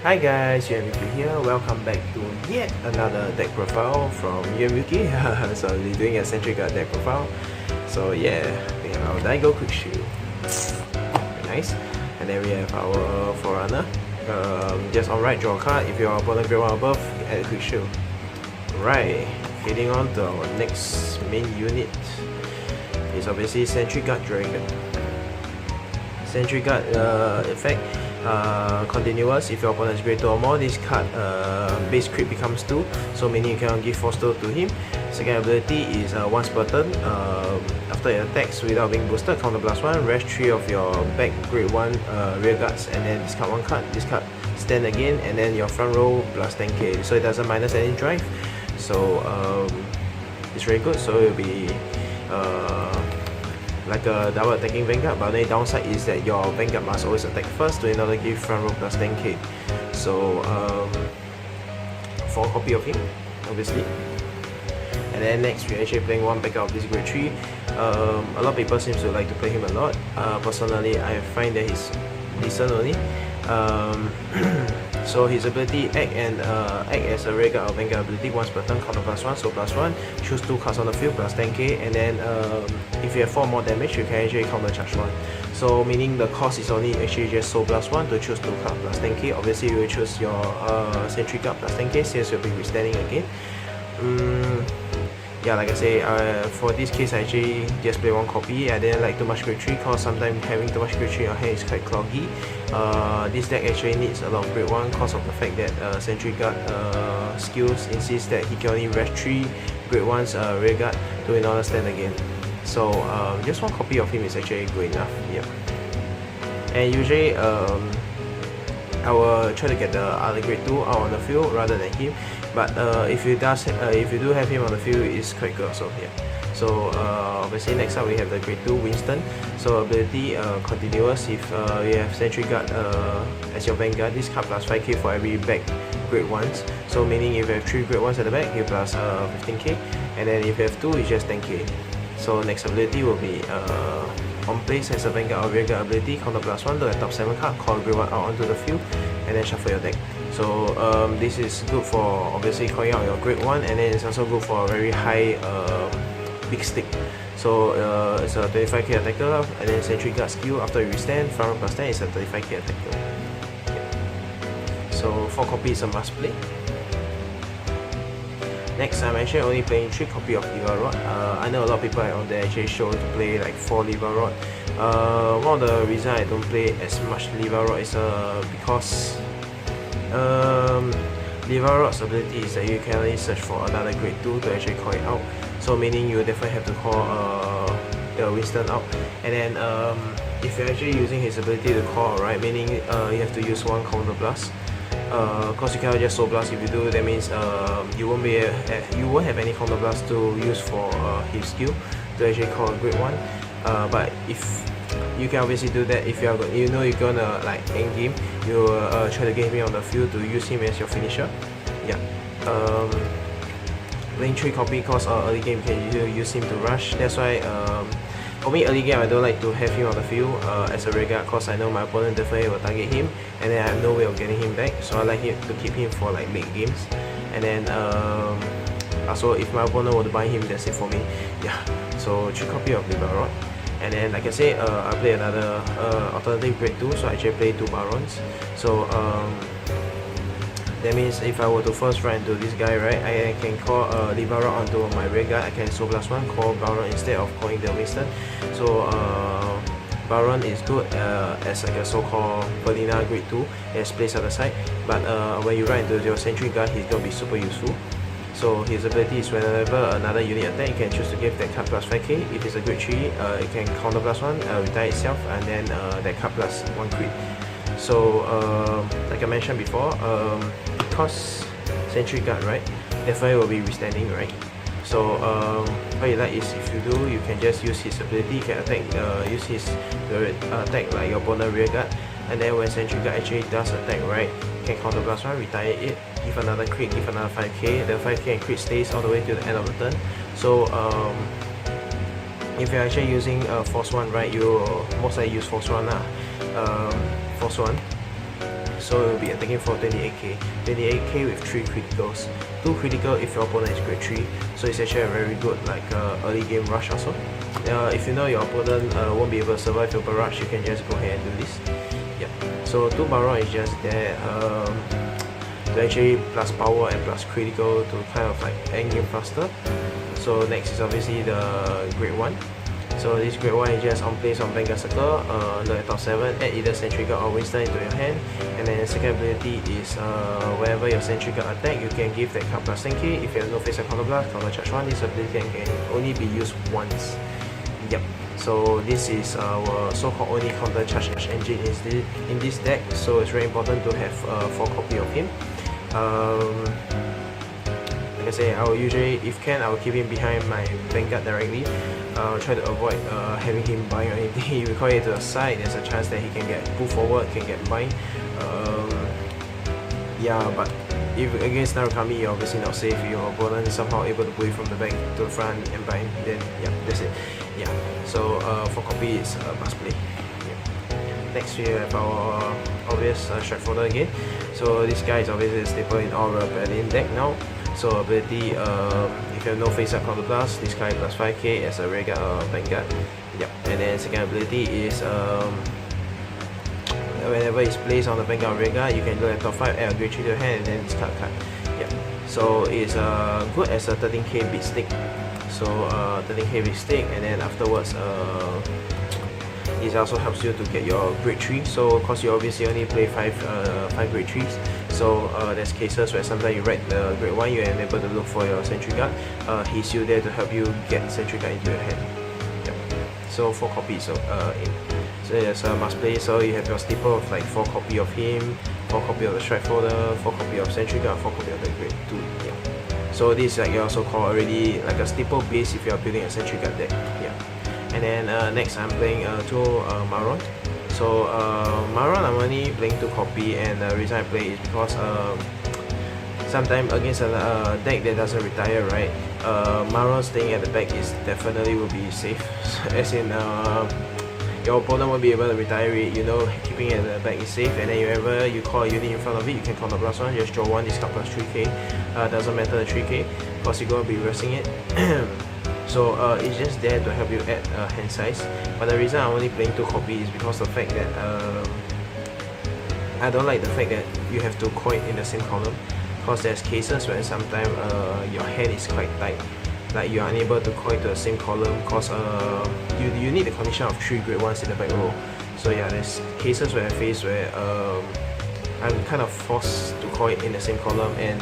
Hi guys, UMyuuki here. Welcome back to yet another deck profile from UMyuuki. So we're doing a Sentry Guard deck profile. So yeah, we have our Daigo Quick Shield. Very nice. And then we have our Forerunner. Just on right, draw a card. If your opponent grade 1 above, add a Quick Shield. Right, heading on to our next main unit. It's obviously Sentry Guard Dragon. Sentry Guard effect. Continuous. If your opponent is grade 2 or more, this card base crit becomes 2, so meaning you cannot give force to him. Second ability is once per turn, after it attacks without being boosted, counter +1, rest 3 of your back grade 1 rear guards, and then discard 1 card, this card stand again, and then your front row plus 10k, so it doesn't minus any drive. So it's very good. So it will be like a double attacking Vanguard, but the only downside is that your Vanguard must always attack first in order to give front row plus 10k. So 4 copy of him, obviously. And then next we're actually playing one backup of this grade 3. A lot of people seem to like to play him a lot. Personally, I find that he's decent only. So his ability act as a rear guard or Vanguard ability once per turn, counter +1, so +1, choose 2 cards on the field plus 10k, and then if you have 4 more damage, you can actually counter charge 1. So meaning the cost is only actually just so +1 to choose 2 cards plus 10k. Obviously you will choose your Sentry Guard plus 10k since you'll be withstanding again. Yeah, like I say, for this case I actually just play 1 copy. I didn't like too much grade 3 because sometimes having too much grade 3 in your hand is quite cloggy. This deck actually needs a lot of grade 1 because of the fact that Sentry Guard skills insist that he can only rest 3 grade 1's rear guard to in order stand again. So just 1 copy of him is actually good enough. Yeah. And usually I will try to get the other grade 2 out on the field rather than him. But if you do have him on the field, it's quite good also. Yeah. So obviously next up we have the grade 2 Winston. So ability continuous. If you have Sentry Guard as your Vanguard, this card plus 5k for every back grade 1s. So meaning if you have 3 grade 1s at the back, you plus 15k, and then if you have 2, it's just 10k. So next ability will be on place as a Vanguard or rear guard ability, counter +1 to the top 7 card, call grade 1 out onto the field, and then shuffle your deck. So this is good for obviously calling out your grade 1, and then it's also good for a very high big stick. So it's a 25k attacker, and then Sentry Guard skill after you withstand, front row plus 10 is a 35k attacker. Yeah. So 4 copies is a must play. Next, I'm actually only playing 3 copy of Leva Rod. I know a lot of people out there actually show to play like 4 Leva Rod. One of the reasons I don't play as much Leva Rod is because Leva Rod's ability is that you can only search for another grade 2 to actually call it out. So meaning you definitely have to call the Winston out. And then if you're actually using his ability to call, right, meaning you have to use 1 counter blast. Because you cannot just soul blast. If you do, that means you won't have any counter blast to use for his skill to actually call a grade 1. But if you can obviously do that if you're gonna like end game, you try to get him on the field to use him as your finisher. Yeah. Playing 3 copy because early game you can use him to rush. That's why for me, early game I don't like to have him on the field as a rear guard because I know my opponent definitely will target him, and then I have no way of getting him back. So I like to keep him for like late games. And then also if my opponent were to buy him, that's it for me. Yeah. So 3 copy of the Baron. And then like I say, I play another alternative grade 2, so I actually play 2 Barons. So that means if I were to first run into this guy, right, I can call the Baron onto my rear guard. I can soul blast 1, call Baron instead of calling the Winston. So Baron is good as like a so-called vanilla grade 2 that's placed at the side. But when you run into your Sentry Guard, he's gonna be super useful. So his ability is whenever another unit attack, you can choose to give that card plus 5k. If it's a grade 3, it can counter +1, retire itself, and then that card plus 1 crit. So like I mentioned before, because Sentry Guard, right, definitely will be withstanding, right? So what you like is if you do, you can just use his ability, you can attack, use his attack like your opponent rear guard, and then when Sentry Guard actually does attack, right, you can counter +1, retire it, give another crit, give another 5k, the 5k and crit stays all the way to the end of the turn. So if you're actually using Force 1, right, you most likely use Force 1 Force 1. so it will be attacking for 28k. 28k with 3 criticals. 2 critical if your opponent is grade 3, so it's actually a very good like early game rush also. If you know your opponent won't be able to survive your barrage, you can just go ahead and do this. Yeah. So 2 Baron is just there to actually plus power and plus critical to kind of like end game faster. So next is obviously the grade 1. So this grade 1 is just on place on Vanguard circle, look at top 7, add either Sentry Guard or Winston into your hand. And then second ability is whenever your Sentry Guard attack, you can give that card plus 10k. If you have no face or counter blast, counter charge 1, this ability can only be used once. Yep. So this is our so-called only counter charge engine in this deck, so it's very important to have 4 copies of him. Like I say, I will usually, if can, I will keep him behind my Vanguard directly. I'll try to avoid having him bind or anything. You recall it to the side, there's a chance that he can get pulled forward, can get bind. Yeah, but if against Narukami, you're obviously not safe. Your opponent is somehow able to pull you from the back to the front and bind, then yeah, that's it. Yeah, so for copy it's must play. Yeah. Next we have our obvious strike folder again. So this guy is obviously a staple in all Paladin deck now. So ability, if you have no face up counter blast, this guy plus 5k as a regular Vanguard. Yep. And then second ability is whenever it's placed on the Vanguard regular, you can go at top 5, add a grade 3 to your hand and then discard a card. Yep. So it's good as a 13k beat stick. So 13k beat stick, and then afterwards it also helps you to get your grade 3. So cause you obviously only play 5 grade 3s. So there's cases where sometimes you write the grade 1, you're unable to look for your Sentry Guard. He's still there to help you get Sentry Guard into your hand. Yep. So 4 copies in. So there's a must play, so you have your staple of like 4 copy of him, 4 copy of the strike folder, 4 copy of Sentry Guard, 4 copy of the grade 2. Yeah. So this is like your so-called already like a staple base if you are building a Sentry Guard deck. Yeah. And then next I'm playing 2 Maron. So Maron I'm only playing 2 copy, and the reason I play is because sometimes against a deck that doesn't retire, right, Maron staying at the back is definitely will be safe. As in your opponent won't be able to retire it, you know, keeping it at the back is safe, and then whenever you call a unit in front of it, you can counter plus 1, just draw 1, discard plus 3k, doesn't matter the 3k, because you're going to be reversing it. So it's just there to help you add hand size. But the reason I'm only playing 2 copies is because of the fact that I don't like the fact that you have to coin in the same column, because there's cases where sometimes your hand is quite tight, like you are unable to coin to the same column because you need the condition of 3 grade 1s in the back row. So yeah, there's cases where I face where I'm kind of forced to coin in the same column, and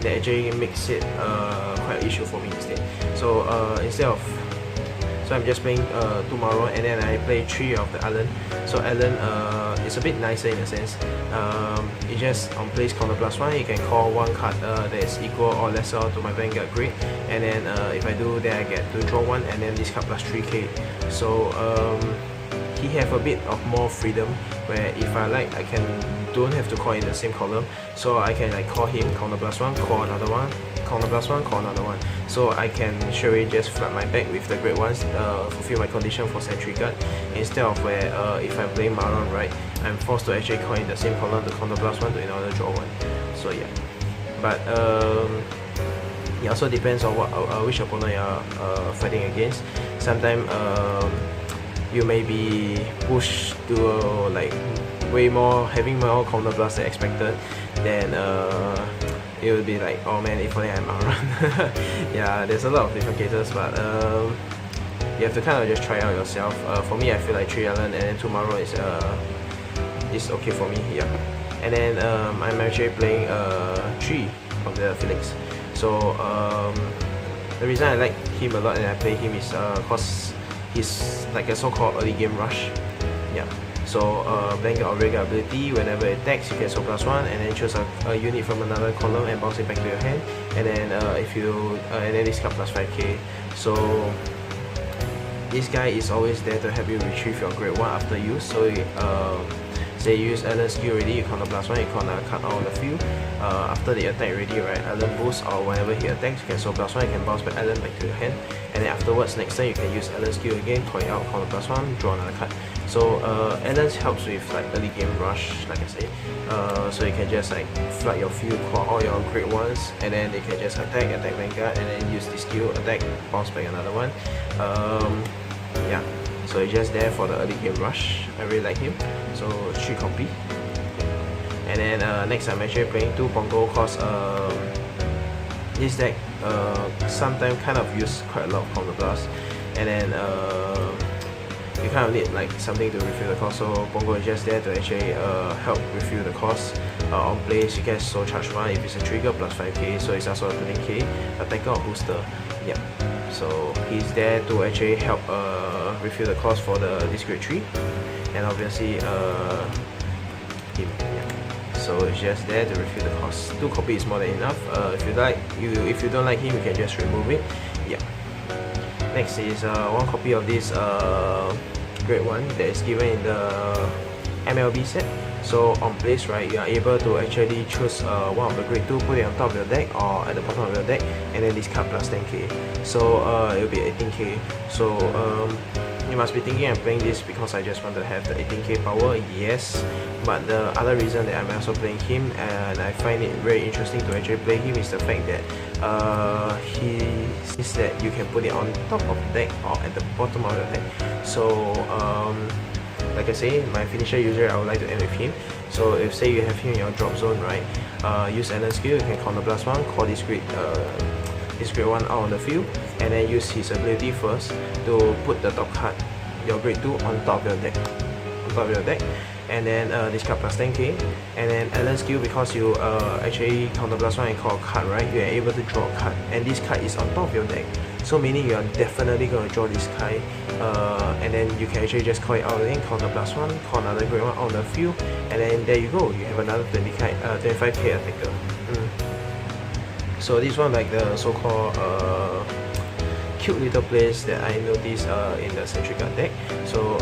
that actually makes it quite an issue for me instead. So so I'm just playing 2 Maron, and then I play 3 of the Alan. So Alan is a bit nicer in a sense. It just on place counter plus 1, you can call 1 card that is equal or lesser to my Vanguard grade, and then if I do, then I get to draw 1 and then discard plus 3k. So he have a bit of more freedom, where if I like, I don't have to call in the same column, so I can like call him, counter plus 1, call another one, counter plus 1, call another one. So I can surely just flood my back with the grade 1s, fulfill my condition for Sentry Guard, instead of where if I'm playing Maron, right, I'm forced to actually call in the same column to counter plus 1 to in order to draw 1. So yeah, but it also depends on what which opponent you are fighting against. Sometimes you may be pushed to like way more, having more counter blast than expected, then it will be like, oh man, if only I'm Maron. Yeah, there's a lot of different cases, but you have to kind of just try out yourself. For me, I feel like 3 Alan and then 2 Maron is okay for me. Yeah, and then I'm actually playing 3 of the Felix. So the reason I like him a lot and I play him is because he's like a so-called early game rush. Yeah. So Vanguard or regular ability, whenever it attacks, you can so plus 1 and then choose a unit from another column and bounce it back to your hand. And then if you and then discard plus 5k. So this guy is always there to help you retrieve your grade 1 after use. So say you use Alan skill already, you counter plus 1, you counter another card out on the field. After the attack already, right, Alan boost, or whenever he attacks, you can soul plus 1, you can bounce back Alan back to your hand. And then afterwards, next time you can use Alan skill again, call it out, counter plus 1, draw another card. So Alan helps with like early game rush, like I say. So you can just like flood your field, call all your great ones, and then they can just attack Vanguard, and then use the skill, attack, bounce back another one. Yeah, so it's just there for the early game rush. I really like him, so 3 copy. And then next I'm actually playing 2 Pongo, cause this deck sometimes kind of use quite a lot of counter blast, and then you kind of need like something to refill the cost, so Pongo is just there to actually help refill the cost. On plays, you get soul charge 1 if it's a trigger plus 5k, so it's also a 13k attacker or booster. Yeah, so he's there to actually help refill the cost for this grade 3, and obviously him. Yeah. So it's just there to refill the cost. 2 copy is more than enough. If you don't like him, you can just remove it. Yeah. Next is 1 copy of this grade 1 that is given in the MLB set. So on place, right, you are able to actually choose one of the grade 2, put it on top of your deck or at the bottom of your deck, and then discard plus 10k. So it will be 18k. So you must be thinking I'm playing this because I just want to have the 18k power. Yes, but the other reason that I'm also playing him, and I find it very interesting to actually play him, is the fact that that you can put it on top of the deck or at the bottom of the deck. So like I say, my finisher user, I would like to end with him. So if say you have him in your drop zone, right, use Alan skill, you can counter plus 1, call this grade 1 out on the field, and then use his ability first to put the top card, your grade 2, on top of your deck, and then discard plus 10k. And then Alan skill, because you actually counter plus 1 and call a card, right, you are able to draw a card, and this card is on top of your deck. So meaning you are definitely going to draw this card, and then you can actually just call it out again, counter plus 1, call another grade 1 on the field, and then there you go, you have another 25k attacker. So this one, like the so-called cute little plays that I noticed in the Sentry Guard deck. So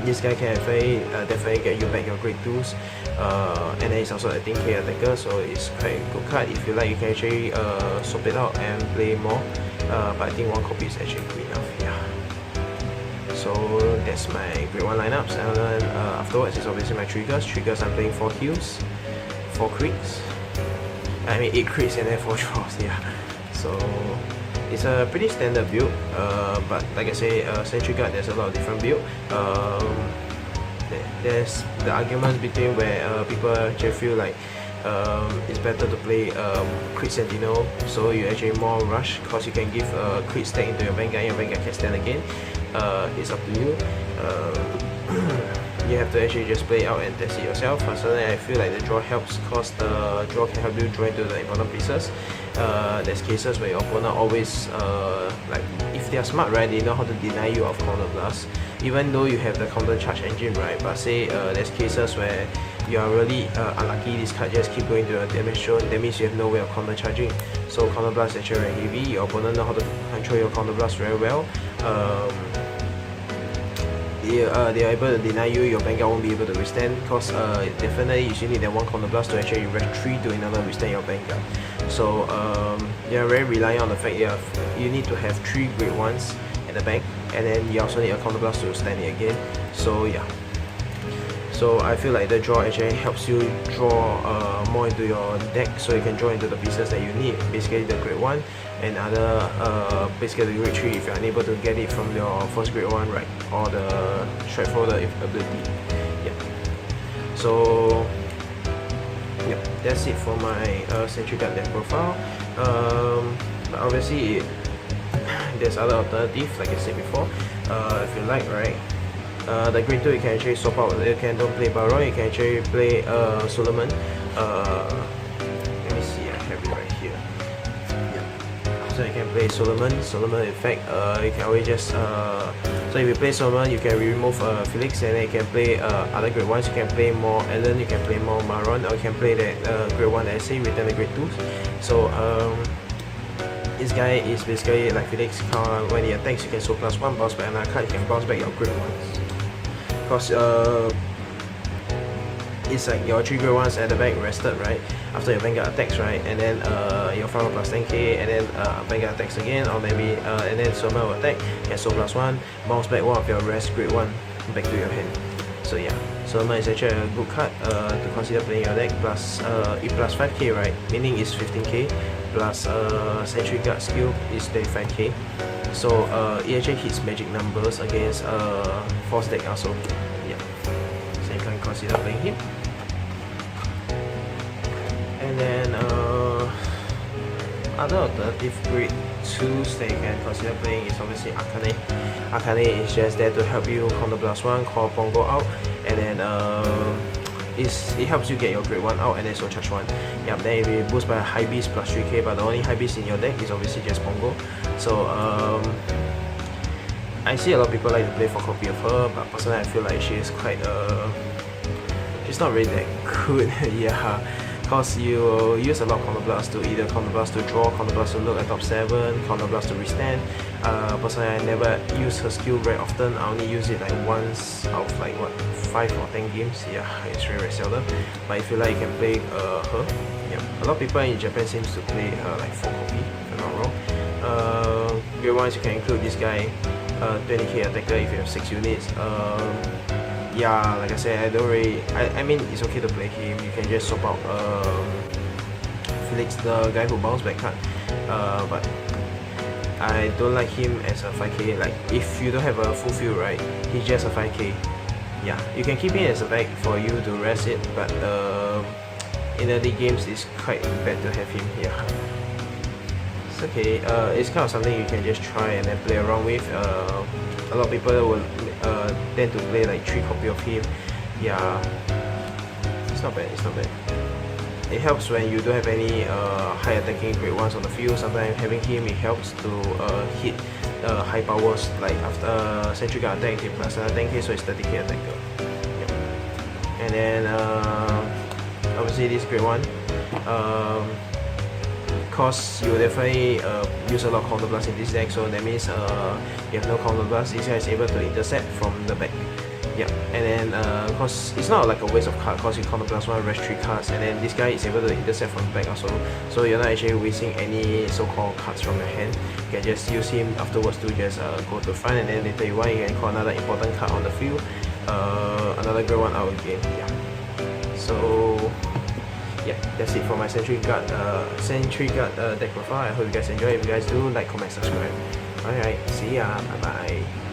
this guy can definitely get you back your grade 2s, and then it's also a 10k attacker, so it's quite a good card. If you like, you can actually swap it out and play more, but I think 1 copy is actually good enough. Yeah. So that's my grade 1 lineups, and then afterwards is obviously my triggers. I'm playing 4 heals, 4 crits, 8 crits and then 4 draws. Yeah. So it's a pretty standard build, but like I say, Sentry Guard, there's a lot of different build. There's the argument between where people actually feel like it's better to play crit sentinel, so you actually more rush, because you can give a crit stack into your Vanguard and your Vanguard can stand again. It's up to you. You have to actually just play it out and test it yourself. Personally, I feel like the draw helps, because the draw can help you draw into the important pieces. There's cases where your opponent always, like, if they are smart, right, they know how to deny you of counter blast, even though you have the counter charge engine, right. But say there's cases where you are really unlucky, this card just keep going to the damage zone, that means you have no way of counter charging. So counter blast is actually very heavy. Your opponent know how to control your counter blast very well. They are able to deny you, your Vanguard won't be able to withstand, because definitely you need that 1 counter blast to actually retreat to another withstand your Vanguard. So they are very reliant on the fact you need to have 3 grade 1s at the back, and then you also need a counter blast to stand it again. So yeah. So I feel like the draw actually helps you draw more into your deck, so you can draw into the pieces that you need, basically the grade 1 and other basically the grade 3 if you're unable to get it from your first grade 1, right, or the straightforward ability. Yeah. So yeah, that's it for my Sentry Guard deck profile. But obviously there's other alternatives, like I said before. If you like, right, the grade 2 you can actually swap out. You can don't play Baron, you can actually play Solomon. Let me see, I have it right here. Yeah. So you can play Solomon. In fact, you can always just so if you play Solomon, you can remove Felix, and then you can play other grade 1s. You can play more Alan, you can play more Maron, or you can play that grade 1 essay, return the grade 2s. So this guy is basically like Felix. When he attacks, you can soul plus 1, bounce back another card, you can bounce back your grade 1s. Because it's like your 3 grade 1s at the back rested, right? After your Vanguard attacks, right? And then your Farmer plus 10k, and then Vanguard attacks again, or maybe and then Soma will attack, cancel +1, bounce back one of your rest grade 1 back to your hand. So yeah, Soma is actually a good card to consider playing your deck. Plus it plus 5k, right? Meaning it's 15k, plus Sentry Guard skill is 35k. So it actually hits magic numbers against Force deck also. Yeah, so you can consider playing him. And then other alternative grade 2s that you can consider playing is obviously Arcane. Arcane is just there to help you counter +1, call Pongo out, and then it helps you get your grade 1 out and then so charge 1. Yep, then it will be boosted by a high beast plus 3k, but the only high beast in your deck is obviously just Pongo. So I see a lot of people like to play for copy of her, but personally I feel like she is quite she's not really that good. Yeah, because you use a lot of counterblast to either counterblast to draw, counterblast to look at top 7, counterblast to restand. Personally, I never use her skill very often. I only use it like once out of like what 5 or 10 games. Yeah, it's very seldom. But if you like, you can play her. Yeah, a lot of people in Japan seems to play her like 4 copy, if I'm not wrong. Grade 1s you can include this guy, 20k attacker if you have 6 units. Yeah, like I said, I don't really. I mean, it's okay to play him. You can just swap out Felix, the guy who bounce back card. But I don't like him as a 5k. Like, if you don't have a full field, right, he's just a 5k. Yeah, you can keep him as a back for you to rest it, but in early games, it's quite bad to have him. Yeah, it's okay. It's kind of something you can just try and then play around with. A lot of people will tend to play like 3 copy of him. Yeah, it's not bad. It's not bad. It helps when you don't have any high attacking grade 1s on the field. Sometimes having him, it helps to hit high powers, like after Sentry Guard attack, it plus 10k, so it's 30k attacker. Yep. And then obviously this grade 1, cause you will definitely use a lot of counterblast in this deck, so that means you have no counterblast, this guy is able to intercept from the back. Yeah, and then cause it's not like a waste of card, cause you counterblast 1, rest 3 cards, and then this guy is able to intercept from the back also. So you're not actually wasting any so-called cards from your hand. You can just use him afterwards to just go to front, and then later you want, you can call another important card on the field, another grade 1 out again. Yeah. So yeah, that's it for my Sentry Guard deck profile. I hope you guys enjoy. If you guys do, like, comment, subscribe. Alright, see ya, bye bye.